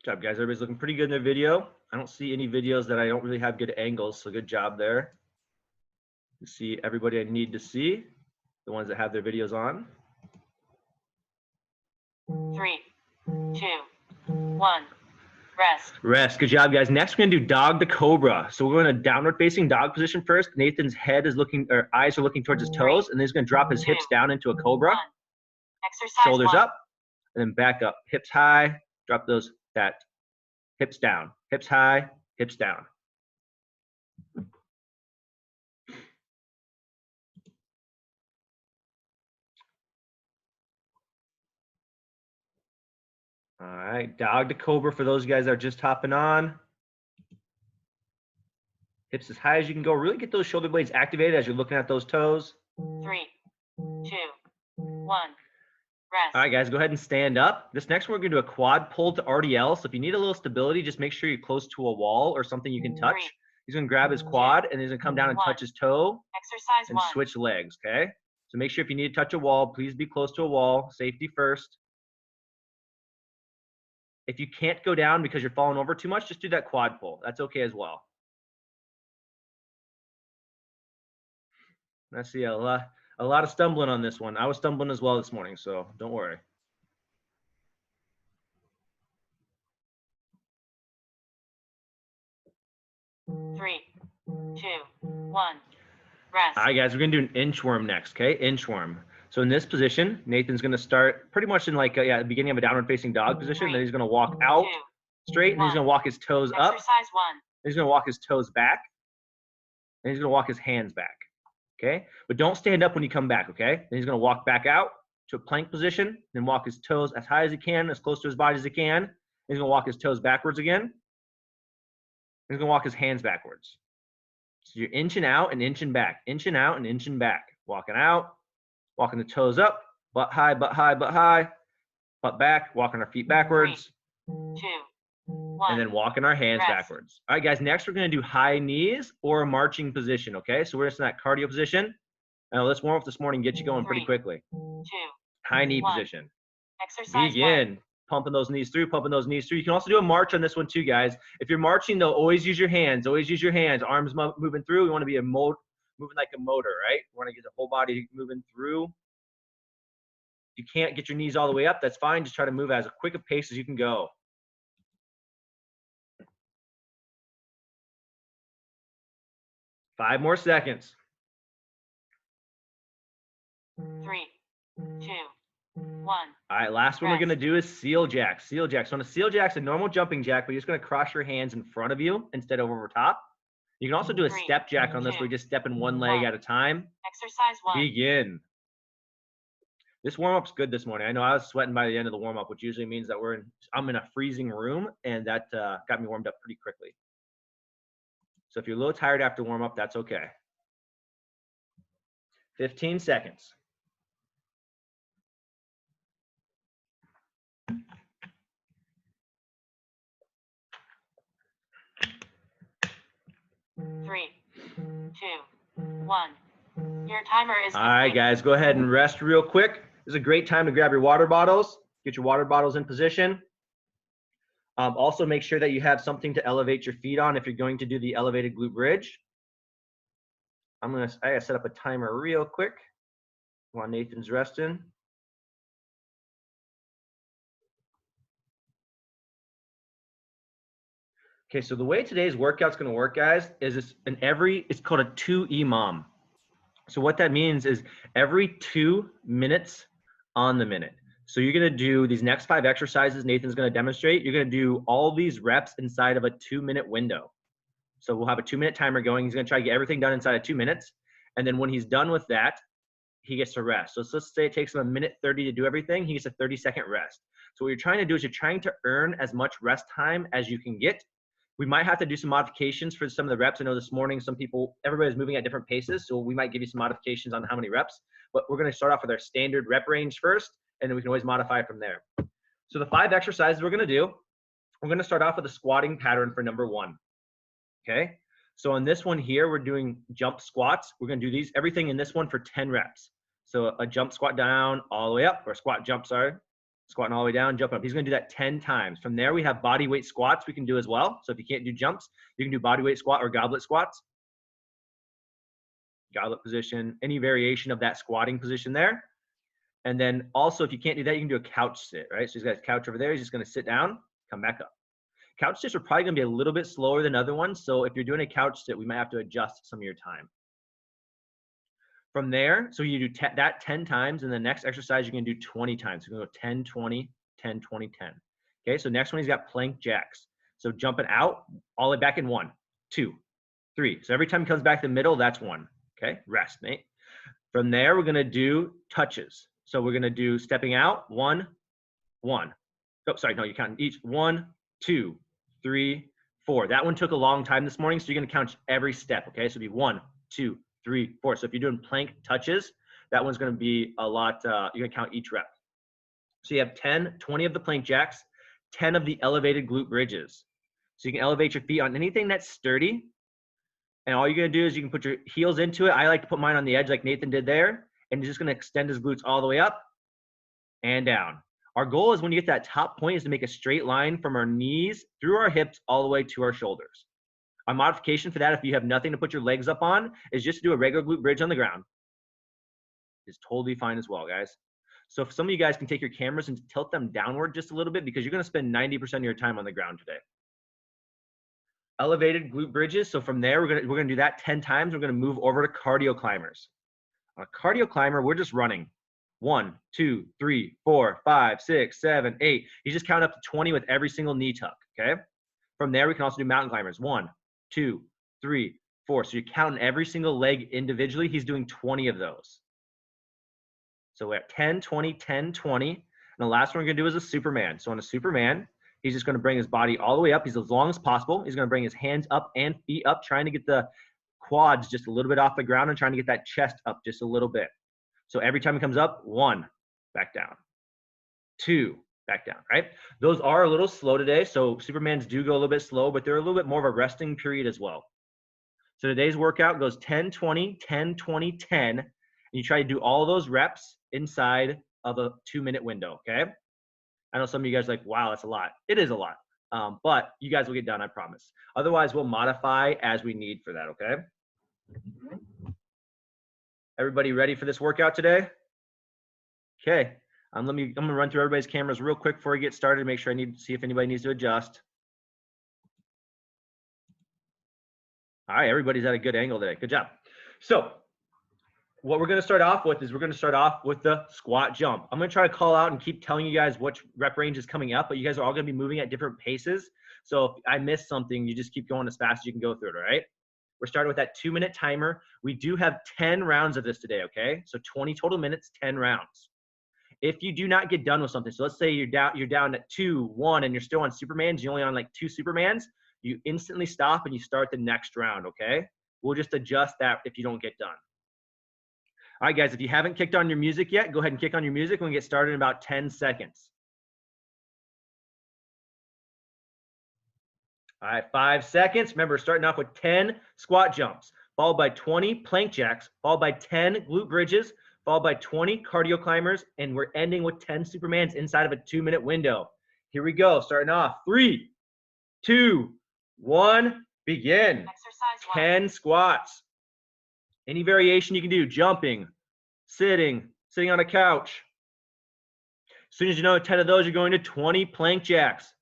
job, guys. Everybody's looking pretty good in their video. I don't see any videos that I don't really have good angles, so good job there. You see everybody I need to see, the ones that have their videos on. 3, 2, 1. Rest. Rest. Good job, guys. Next, we're going to do dog to cobra. So we're going to downward facing dog position first. Nathan's head is looking, or eyes are looking towards his toes, and then he's going to drop his hips down into a cobra. Exercise Shoulders 1. up, and then back up. Hips high. Drop those, hips down. Hips high, hips down. All right, dog to cobra for those guys that are just hopping on. Hips as high as you can go. Really get those shoulder blades activated as you're looking at those toes. 3, 2, 1. Rest. All right, guys, go ahead and stand up. This next one, we're going to do a quad pull to RDL. So if you need a little stability, just make sure you're close to a wall or something you can touch. 3, He's going to grab his quad, and he's going to come down and 1. touch his toe Exercise and 1. switch legs, okay? So make sure if you need to touch a wall, please be close to a wall. Safety first. If you can't go down because you're falling over too much, just do that quad pull. That's okay as well. I see a lot of stumbling on this one. I was stumbling as well this morning, so don't worry. Three, 2, 1. Rest. All right, guys, we're going to do an inchworm next, okay? Inchworm. So in this position, Nathan's going to start pretty much in like the beginning of a downward facing dog position. 3, then he's going to walk out 2, straight, and he's going to walk his toes up. Exercise 1. He's going to walk his toes back, and he's going to walk his hands back, okay? But don't stand up when you come back, okay? Then he's going to walk back out to a plank position, then walk his toes as high as he can, as close to his body as he can. He's going to walk his toes backwards again. He's going to walk his hands backwards. So you're inching out and inching back, inching out and inching back. Walking out, walking the toes up, butt high, butt high, butt high, butt back, walking our feet backwards. 3, 2, 1. And then walking our hands Rest. backwards. All right, guys, next we're going to do high knees or a marching position, okay? So we're just in that cardio position. Now let's warm up this morning, get you going pretty 3, quickly. 2, High knee 1. position. Exercise Begin. 1. Pumping those knees through, pumping those knees through. You can also do a march on this one too, guys. If you're marching, though, always use your hands. Always use your hands. Arms moving through. We want to be moving like a motor, right? We want to get the whole body moving through. If you can't get your knees all the way up, that's fine. Just try to move as quick a pace as you can go. Five more seconds. 3, 2, 1. All right, last one we're going to do is seal jack. Seal jack. So on a seal jack's a normal jumping jack, but you're just going to cross your hands in front of you instead of over top. You can also do a 3, step jack on this 2, where you just step in one leg 1. at a time. Exercise 1. Begin. This warm-up's good this morning. I know I was sweating by the end of the warm-up, which usually means that I'm in a freezing room, and that got me warmed up pretty quickly. So if you're a little tired after warm-up, that's okay. 15 seconds. Three, 2, 1. Your timer is All right, guys, go ahead and rest real quick. This is a great time to grab your water bottles. Get your water bottles in position. Also, make sure that you have something to elevate your feet on if you're going to do the elevated glute bridge. I gotta set up a timer real quick while Nathan's resting. Okay, so the way today's workout's gonna work, guys, is it's called a 2-EMOM. So what that means is every 2 minutes on the minute. So you're gonna do these next 5 exercises Nathan's gonna demonstrate. You're gonna do all these reps inside of a 2-minute window. So we'll have a 2-minute timer going. He's gonna try to get everything done inside of 2 minutes. And then when he's done with that, he gets to rest. So let's say it takes him 1:30 to do everything. He gets a 30-second rest. So what you're trying to do is you're trying to earn as much rest time as you can get. We might have to do some modifications for some of the reps. I know this morning, everybody's moving at different paces. So we might give you some modifications on how many reps, but we're going to start off with our standard rep range first, and then we can always modify from there. So the 5 exercises we're going to do, we're going to start off with a squatting pattern for number 1. Okay. So on this one here, we're doing jump squats. We're going to do everything in this one for 10 reps. So a jump squat down all the way up, or squat jump, sorry. squatting all the way down, jumping up. He's going to do that 10 times. From there, we have body weight squats we can do as well. So if you can't do jumps, you can do body weight squat or goblet squats. Goblet position, any variation of that squatting position there. And then also, if you can't do that, you can do a couch sit, right? So he's got his couch over there. He's just going to sit down, come back up. Couch sits are probably going to be a little bit slower than other ones. So if you're doing a couch sit, we might have to adjust some of your time. From there, so you do that 10 times, and the next exercise you're going to do 20 times. So you're going to go 10, 20, 10, 20, 10. Okay, so next one he's got plank jacks. So jumping out, all the way back in 1, 2, 3. So every time he comes back to the middle, that's 1. Okay, rest, mate. From there, we're going to do touches. So we're going to do stepping out, 1, 1. Oh, sorry, no, you count each. 1, 2, 3, 4. That one took a long time this morning, so you're going to count every step. Okay, so it'll be 1, 2, 3, 4. So if you're doing plank touches, that one's going to be a lot. You're going to count each rep. So you have 10, 20 of the plank jacks, 10 of the elevated glute bridges. So you can elevate your feet on anything that's sturdy. And all you're going to do is you can put your heels into it. I like to put mine on the edge like Nathan did there. And he's just going to extend his glutes all the way up and down. Our goal is when you get that top point is to make a straight line from our knees through our hips all the way to our shoulders. A modification for that, if you have nothing to put your legs up on, is just to do a regular glute bridge on the ground. It's totally fine as well, guys. So if some of you guys can take your cameras and tilt them downward just a little bit, because you're going to spend 90% of your time on the ground today. Elevated glute bridges. So from there, we're going to do that 10 times. We're going to move over to cardio climbers. On a cardio climber, we're just running. 1, 2, 3, 4, 5, 6, 7, 8. You just count up to 20 with every single knee tuck, okay? From there, we can also do mountain climbers. 1, 2, 3, 4. So you're counting every single leg individually. He's doing 20 of those. So we're at 10, 20, 10, 20. And the last one we're going to do is a Superman. So on a Superman, he's just going to bring his body all the way up. He's as long as possible. He's going to bring his hands up and feet up, trying to get the quads just a little bit off the ground and trying to get that chest up just a little bit. So every time he comes up, 1, back down. 2, back down, right? Those are a little slow today. So Supermans do go a little bit slow, but they're a little bit more of a resting period as well. So today's workout goes 10, 20, 10, 20, 10. And you try to do all those reps inside of a 2-minute window, okay? I know some of you guys are like, wow, that's a lot. It is a lot, but you guys will get done, I promise. Otherwise, we'll modify as we need for that, okay? Everybody ready for this workout today? Okay, I'm gonna run through everybody's cameras real quick before we get started, make sure see if anybody needs to adjust. All right, everybody's at a good angle today. Good job. So what we're going to start off with is we're going to start off with the squat jump. I'm going to try to call out and keep telling you guys which rep range is coming up, but you guys are all going to be moving at different paces. So if I miss something, you just keep going as fast as you can go through it, all right? We're starting with that 2-minute timer. We do have 10 rounds of this today, okay? So 20 total minutes, 10 rounds. If you do not get done with something, so let's say you're down at 2, 1, and you're still on Supermans, you're only on like 2 Supermans, you instantly stop and you start the next round, okay? We'll just adjust that if you don't get done. All right, guys, if you haven't kicked on your music yet, go ahead and kick on your music. We'll get started in about 10 seconds. All right, 5 seconds. Remember, starting off with 10 squat jumps, followed by 20 plank jacks, followed by 10 glute bridges, followed by 20 cardio climbers, and we're ending with 10 Supermans inside of a 2-minute window. Here we go, starting off. 3, 2, 1, begin. Exercise 10 squats. Any variation you can do, jumping, sitting on a couch. As soon as you know 10 of those, you're going to 20 plank jacks.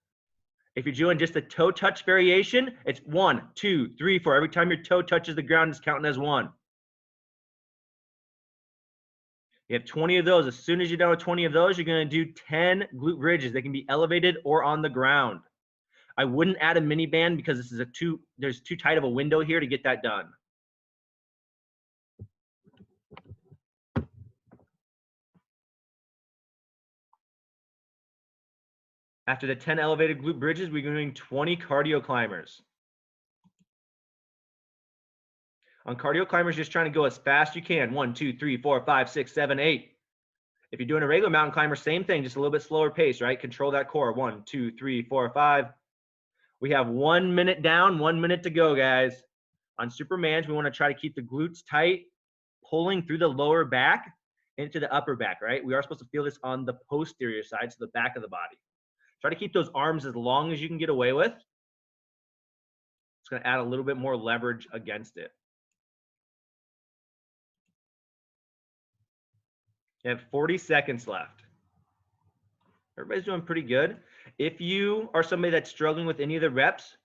If you're doing just a toe touch variation, it's 1, 2, 3, 4. Every time your toe touches the ground, it's counting as 1. You have 20 of those. As soon as you're done with 20 of those, you're going to do 10 glute bridges. They can be elevated or on the ground. I wouldn't add a mini band because this is there's too tight of a window here to get that done. After the 10 elevated glute bridges, we're doing 20 cardio climbers. On cardio climbers, just trying to go as fast as you can. 1, 2, 3, 4, 5, 6, 7, 8. If you're doing a regular mountain climber, same thing, just a little bit slower pace, right? Control that core. 1, 2, 3, 4, 5. We have 1 minute down, 1 minute to go, guys. On Supermans, we want to try to keep the glutes tight, pulling through the lower back into the upper back, right? We are supposed to feel this on the posterior side, so the back of the body. Try to keep those arms as long as you can get away with. It's going to add a little bit more leverage against it. You have 40 seconds left. Everybody's doing pretty good. If you are somebody that's struggling with any of the reps,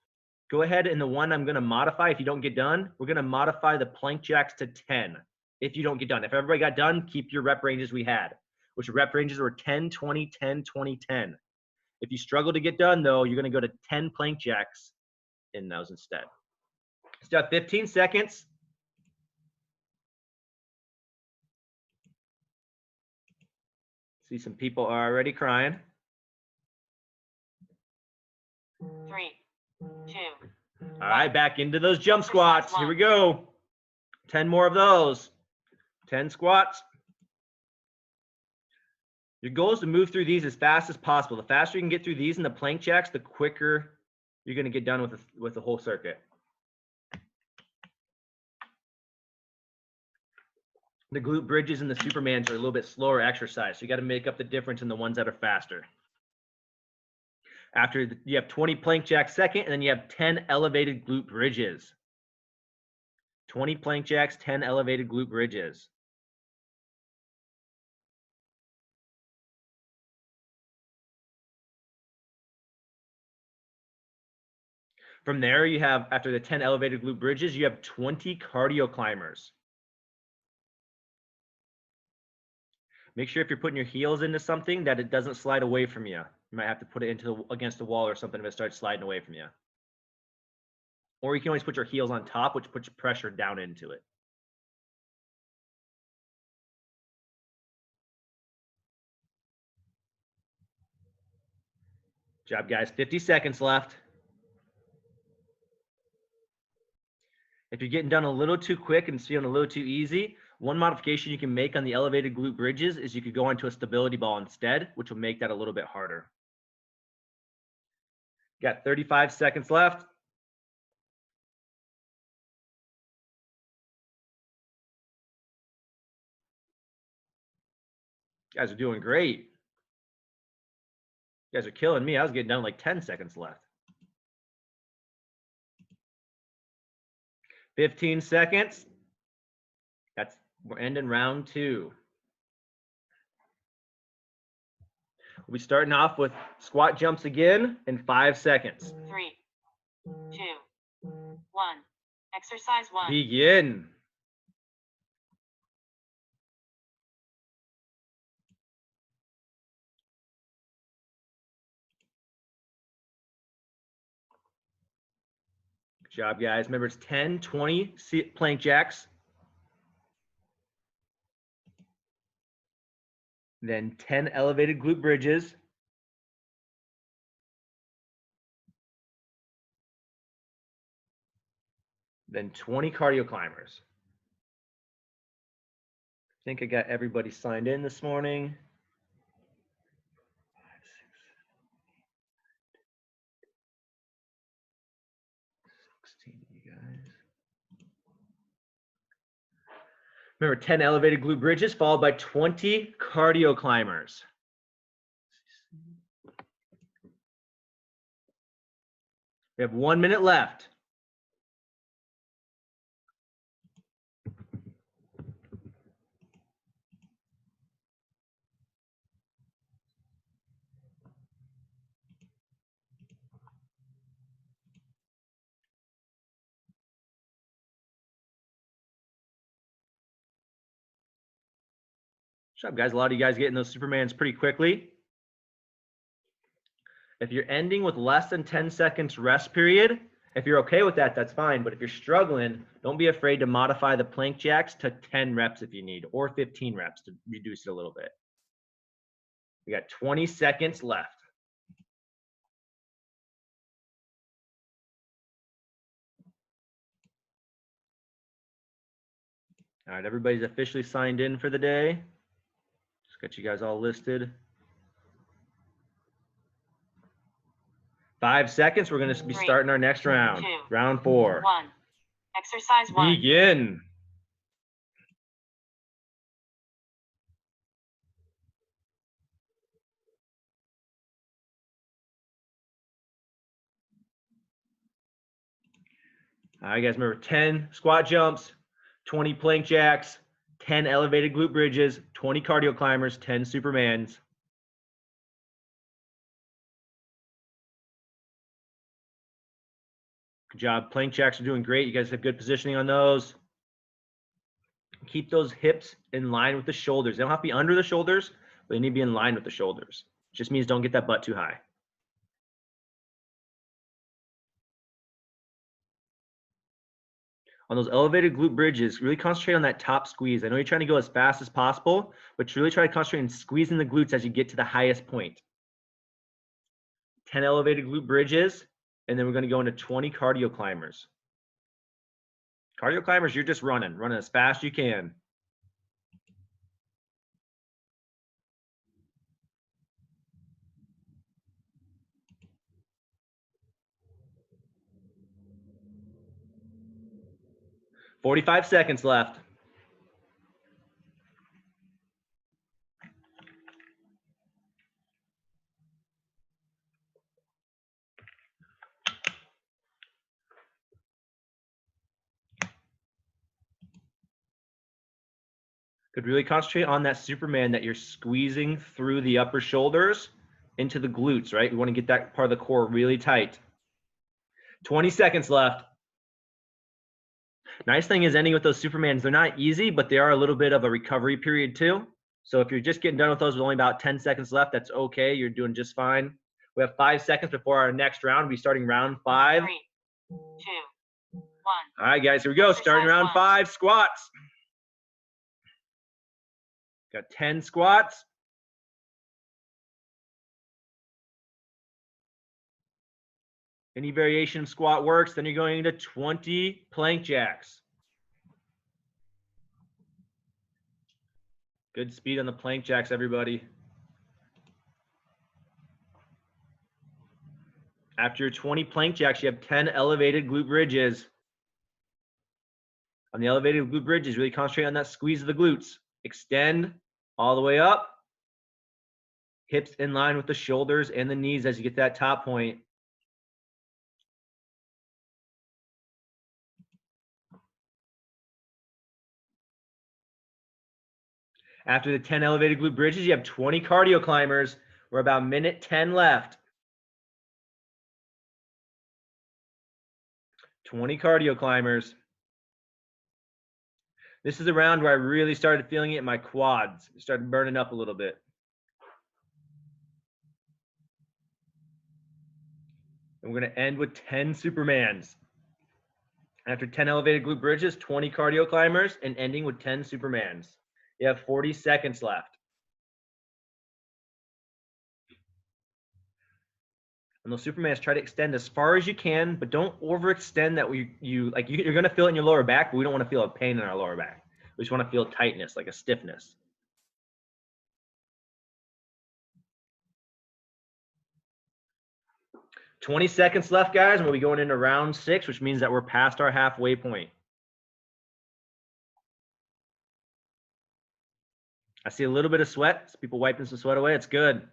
go ahead and the one I'm going to modify, if you don't get done, we're going to modify the plank jacks to 10 if you don't get done. If everybody got done, keep your rep ranges we had, which rep ranges were 10, 20, 10, 20, 10. If you struggle to get done, though, you're going to go to 10 plank jacks in those instead. Still have 15 seconds. See some people are already crying. 3, 2. All right, back into those jump squats. Here we go. 10 more of those. 10 squats. Your goal is to move through these as fast as possible. The faster you can get through these in the plank jacks, the quicker you're going to get done with the whole circuit. The glute bridges and the Supermans are a little bit slower exercise, so you got to make up the difference in the ones that are faster. After you have 20 plank jacks second, and then you have 10 elevated glute bridges. 20 plank jacks, 10 elevated glute bridges. From there, you have, after the 10 elevated glute bridges, you have 20 cardio climbers. Make sure if you're putting your heels into something that it doesn't slide away from you. You might have to put it against the wall or something if it starts sliding away from you. Or you can always put your heels on top, which puts pressure down into it. Good job, guys. 50 seconds left. If you're getting done a little too quick and feeling a little too easy, one modification you can make on the elevated glute bridges is you could go onto a stability ball instead, which will make that a little bit harder. Got 35 seconds left. You guys are doing great. You guys are killing me. I was getting done like 10 seconds left. 15 seconds. We're ending round 2. We'll be starting off with squat jumps again in 5 seconds. 3, 2, 1. Exercise 1. Begin. Good job, guys. Remember, it's 10, 20 plank jacks. Then 10 elevated glute bridges. Then 20 cardio climbers. I think I got everybody signed in this morning. 16 of you guys. Remember, 10 elevated glute bridges followed by 20 cardio climbers. We have 1 minute left. Good job, guys. A lot of you guys getting those Supermans pretty quickly. If you're ending with less than 10 seconds rest period, if you're okay with that, that's fine. But if you're struggling, don't be afraid to modify the plank jacks to 10 reps if you need, or 15 reps to reduce it a little bit. We got 20 seconds left. All right, everybody's officially signed in for the day. Just got you guys all listed. 5 seconds. We're going to be starting our next round. 2, Round 4. 1. Exercise 1. Begin. All right, guys, remember 10 squat jumps, 20 plank jacks, 10 elevated glute bridges, 20 cardio climbers, 10 Supermans. Good job. Plank jacks are doing great. You guys have good positioning on those. Keep those hips in line with the shoulders. They don't have to be under the shoulders, but they need to be in line with the shoulders. It just means don't get that butt too high. On those elevated glute bridges, really concentrate on that top squeeze. I know you're trying to go as fast as possible, but really try to concentrate on squeezing the glutes as you get to the highest point. 10 elevated glute bridges, and then we're going to go into 20 cardio climbers. Cardio climbers, you're just running as fast as you can. "45 seconds left." Could really concentrate on that Superman that you're squeezing through the upper shoulders into the glutes, right? We want to get that part of the core really tight. 20 seconds left. Nice thing is ending with those Supermans, they're not easy, but they are a little bit of a recovery period too. So if you're just getting done with those with only about 10 seconds left, that's okay. You're doing just fine. We have 5 seconds before our next round. We'll be starting round 5. 3, 2, 1. All right, guys, here we go. Starting round 5, squats. Got 10 squats. Any variation of squat works. Then you're going into 20 plank jacks. Good speed on the plank jacks, everybody. After your 20 plank jacks, you have 10 elevated glute bridges. On the elevated glute bridges, really concentrate on that squeeze of the glutes. Extend all the way up. Hips in line with the shoulders and the knees as you get that top point. After the 10 elevated glute bridges, you have 20 cardio climbers. We're about minute 10 left. 20 cardio climbers. This is a round where I really started feeling it in my quads. It started burning up a little bit. And we're going to end with 10 Supermans. After 10 elevated glute bridges, 20 cardio climbers, and ending with 10 Supermans. You have 40 seconds left. And those Supermans, try to extend as far as you can, but don't overextend that you're going to feel it in your lower back, but we don't want to feel a pain in our lower back. We just want to feel tightness, like a stiffness. "20 seconds left, guys, and we'll be going into round 6, which means that we're past our halfway point. I see a little bit of sweat. It's people wiping some sweat away. It's good.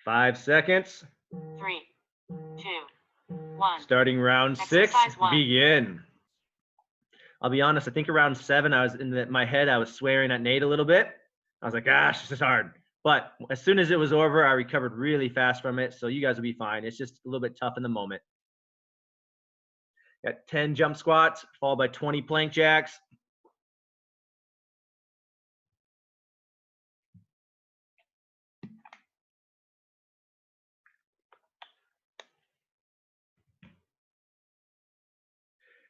5 seconds. 3, 2, 1. Starting round 6, Exercise 1. begin. I'll be honest, I think around 7, I was in my head, I was swearing at Nate a little bit. I was like, gosh, this is hard. But as soon as it was over, I recovered really fast from it. So you guys will be fine. It's just a little bit tough in the moment. Got 10 jump squats, followed by 20 plank jacks.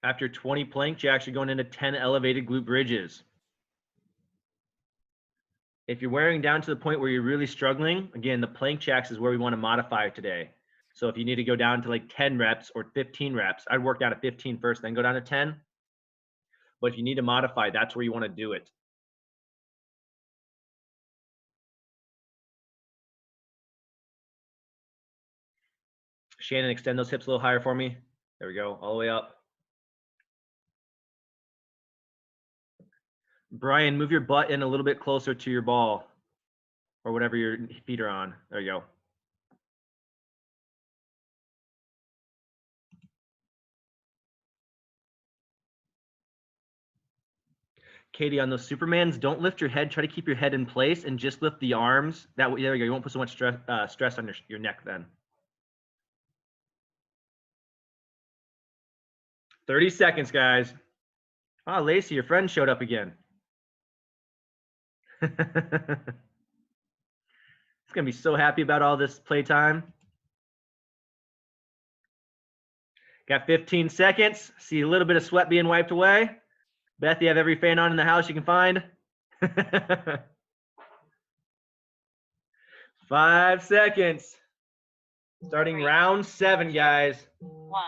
After 20 plank jacks, you're going into 10 elevated glute bridges. If you're wearing down to the point where you're really struggling, again, the plank jacks is where we want to modify today. So if you need to go down to like 10 reps or 15 reps, I'd work down to 15 first, then go down to 10. But if you need to modify, that's where you want to do it. Shannon, extend those hips a little higher for me. There we go, all the way up. Brian, move your butt in a little bit closer to your ball or whatever your feet are on. There you go. Katie, on those Supermans, don't lift your head. Try to keep your head in place and just lift the arms. That way, there you go. You won't put so much stress on your neck then. 30 seconds, guys. Oh, Lacey, your friend showed up again. It's going to be so happy about all this playtime. Got 15 seconds. See a little bit of sweat being wiped away. Beth, you have every fan on in the house you can find. 5 seconds. Starting round 7, guys. 1.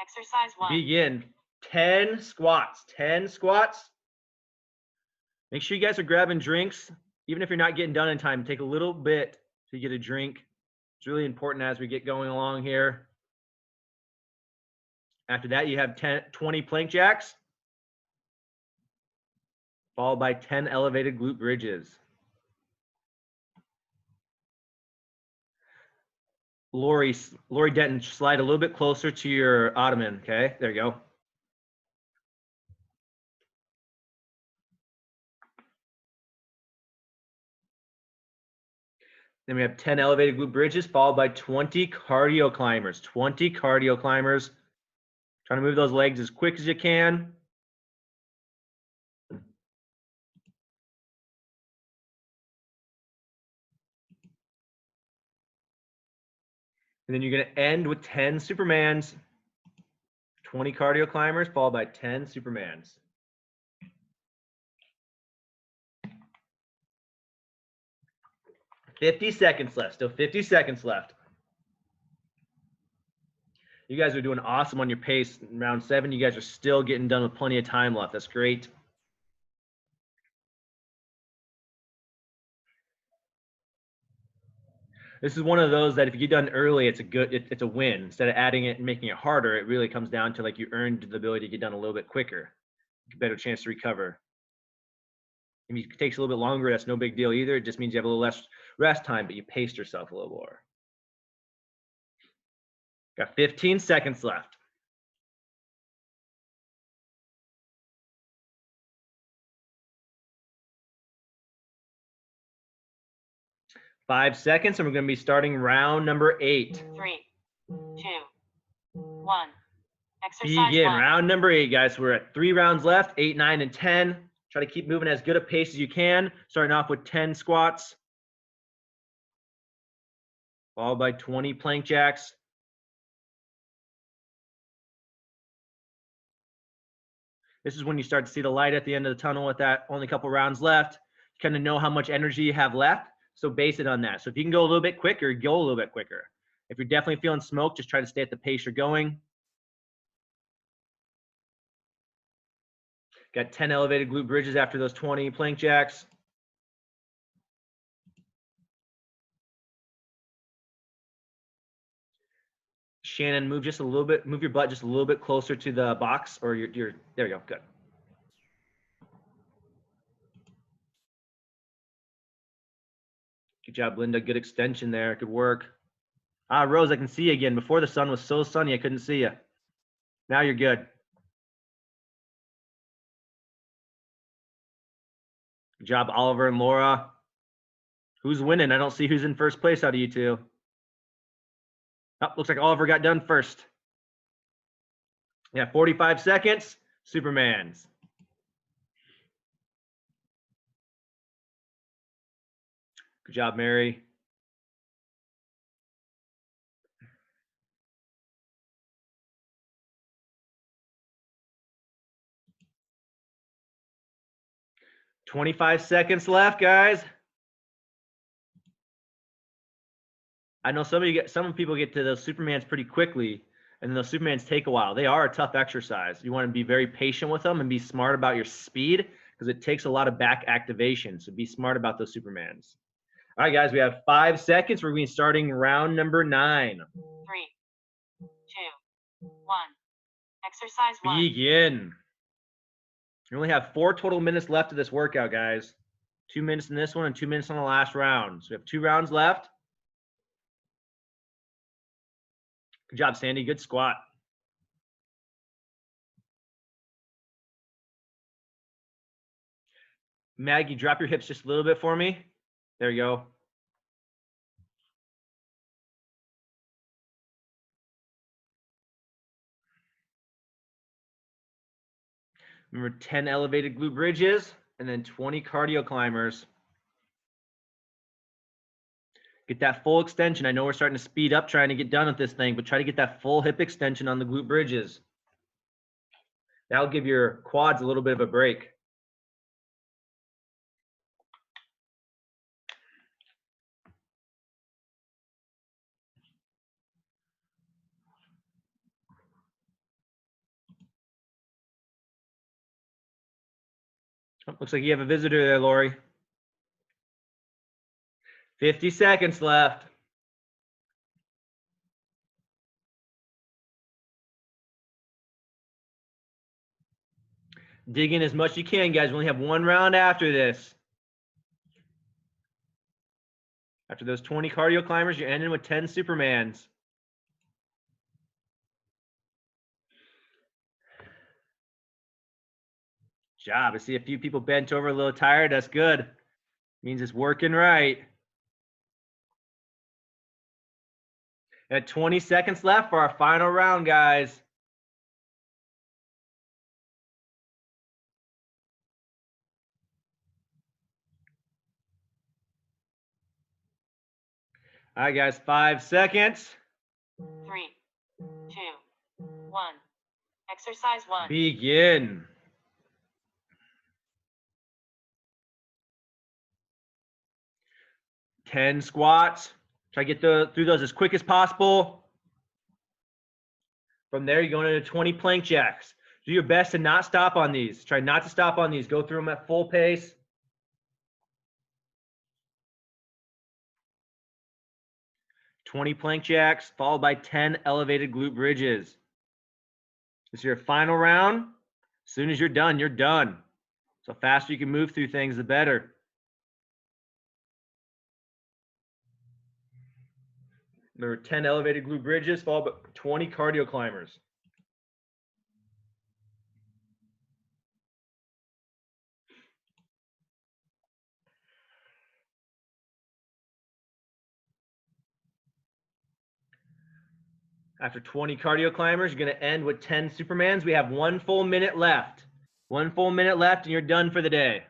Exercise 1. Begin. 10 squats. 10 squats. Make sure you guys are grabbing drinks. Even if you're not getting done in time, take a little bit to get a drink. It's really important as we get going along here. After that, you have 20 plank jacks, followed by 10 elevated glute bridges. Lori Denton, slide a little bit closer to your ottoman, okay? There you go. Then we have 10 elevated glute bridges, followed by 20 cardio climbers. 20 cardio climbers. Trying to move those legs as quick as you can. And then you're going to end with 10 Supermans, 20 cardio climbers, followed by 10 Supermans. $50 seconds left. Still 50 seconds left. You guys are doing awesome on your pace in round 7. You guys are still getting done with plenty of time left. That's great. This is one of those that if you get done early, it's a win. Instead of adding it and making it harder, it really comes down to like you earned the ability to get done a little bit quicker. Better chance to recover. If it takes a little bit longer, that's no big deal either. It just means you have a little less rest time, but you paced yourself a little more. Got 15 seconds left. Five seconds, and we're going to be starting round number 8. 3, 2, 1. Exercise Begin 1. round number 8, guys. We're at 3 rounds left, 8, 9, and 10. Try to keep moving as good a pace as you can. Starting off with 10 squats, followed by 20 plank jacks. This is when you start to see the light at the end of the tunnel with that only a couple rounds left. You kind of know how much energy you have left, so base it on that. So if you can go a little bit quicker, go a little bit quicker. If you're definitely feeling smoke, just try to stay at the pace you're going. Got 10 elevated glute bridges after those 20 plank jacks. Shannon, move just a little bit, move your butt just a little bit closer to the box, or there you go, good. Good job, Linda, good extension there, good work. Ah, Rose, I can see you again. Before the sun was so sunny, I couldn't see you. Now you're good. Good job, Oliver and Laura. Who's winning? I don't see who's in first place out of you two. Oh, looks like Oliver got done first. Yeah, 45 seconds, Supermans. Good job, Mary. $25 seconds left, guys. I know some people get to those Supermans pretty quickly, and those Supermans take a while. They are a tough exercise. You want to be very patient with them and be smart about your speed because it takes a lot of back activation. So be smart about those Supermans. All right, guys, we have 5 seconds. We're going to be starting round number 9. 3, 2, 1. Exercise 1. Begin. You only have 4 total minutes left of this workout, guys. 2 minutes in this one and 2 minutes on the last round. So we have 2 rounds left. Good job, Sandy. Good squat. Maggie, drop your hips just a little bit for me. There you go. Remember 10 elevated glute bridges and then 20 cardio climbers. Get that full extension. I know we're starting to speed up trying to get done with this thing, but try to get that full hip extension on the glute bridges. That'll give your quads a little bit of a break. Oh, looks like you have a visitor there, Lori. 50 seconds left. Dig in as much as you can, guys. We only have one round after this. After those 20 cardio climbers, you're ending with 10 Supermans. Job. I see a few people bent over a little tired. That's good. Means it's working right. At 20 seconds left for our final round, guys. All right, guys, 5 seconds. 3, 2, 1. Exercise 1. Begin. Ten squats. Try to get through those as quick as possible. From there, you're going into 20 plank jacks. Do your best to not stop on these. Try not to stop on these. Go through them at full pace. 20 plank jacks, followed by 10 elevated glute bridges. This is your final round. As soon as you're done, you're done. So faster you can move through things, the better. Remember, 10 elevated glute bridges, followed by 20 cardio climbers. After 20 cardio climbers, you're going to end with 10 Supermans. We have 1 full minute left. 1 full minute left, and you're done for the day.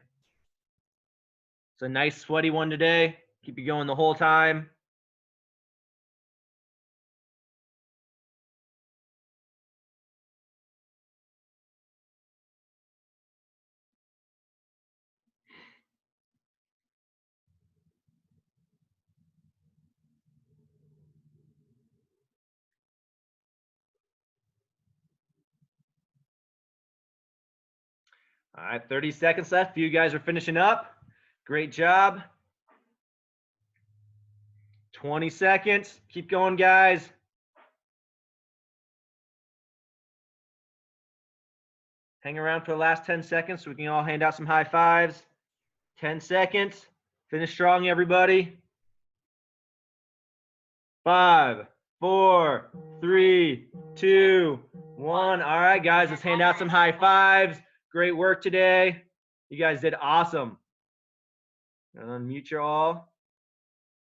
It's a nice sweaty one today. Keep you going the whole time. All right, 30 seconds left. You guys are finishing up. Great job. 20 seconds. Keep going, guys. Hang around for the last 10 seconds so we can all hand out some high fives. 10 seconds. Finish strong, everybody. 5, 4, 3, 2, 1. All right, guys, let's hand out some high fives. Great work today. You guys did awesome. Unmute you all.